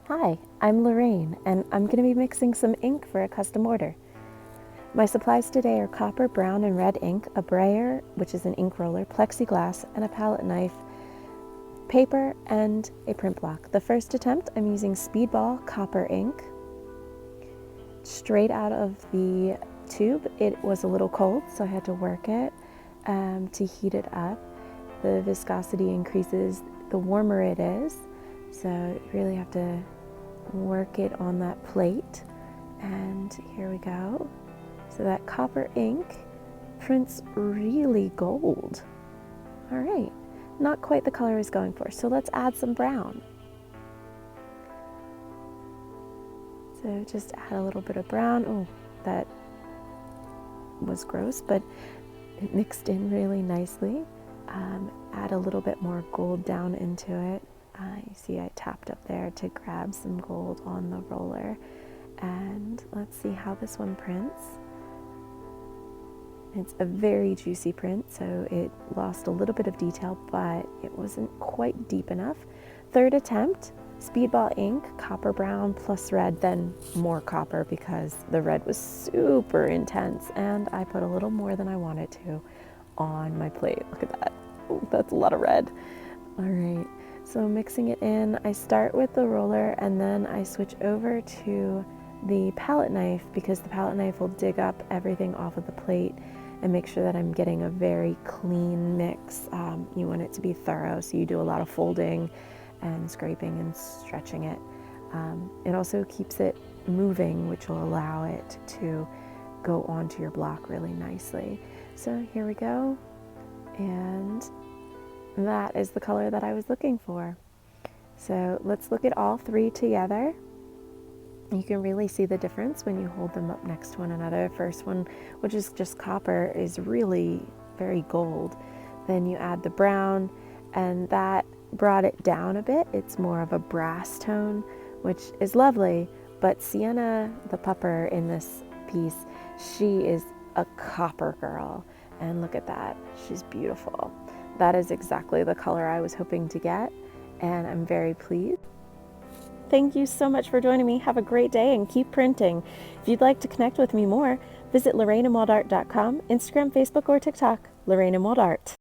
Hi, I'm Lorraine, and I'm going to be mixing some ink for a custom order. My supplies today are copper, brown, and red ink, a brayer, which is an ink roller, plexiglass, and a palette knife, paper, and a print block. The first attempt, I'm using Speedball copper ink. Straight out of the tube, it was a little cold, so I had to work it to heat it up. The viscosity increases the warmer it is, so you really have to work it on that plate. And here we go. So that copper ink prints really gold. All right, not quite the color I was going for, so let's add some brown. So just add a little bit of brown. Oh, that was gross, but it mixed in really nicely. Add a little bit more gold down into it. You see I tapped up there to grab some gold on the roller. And let's see how this one prints. It's a very juicy print, so it lost a little bit of detail, but it wasn't quite deep enough. Third attempt, Speedball ink, copper brown plus red, then more copper because the red was super intense, and I put a little more than I wanted to on my plate. Look at that. Oh, that's a lot of red. All right, so mixing it in, I start with the roller and then I switch over to the palette knife because the palette knife will dig up everything off of the plate and make sure that I'm getting a very clean mix. You want it to be thorough, so you do a lot of folding and scraping and stretching it. It also keeps it moving, which will allow it to go onto your block really nicely. So here we go, and that is the color that I was looking for. So let's look at all three together. You can really see the difference when you hold them up next to one another. First one, which is just copper, is really very gold. Then you add the brown, and that brought it down a bit. It's more of a brass tone, which is lovely. But Sienna, the pupper in this piece, she is a copper girl. And look at that, she's beautiful. That is exactly the color I was hoping to get, and I'm very pleased. Thank you so much for joining me. Have a great day and keep printing. If you'd like to connect with me more, visit LorraineandWildArt.com, Instagram, Facebook, or TikTok. Lorraine and Wild Art.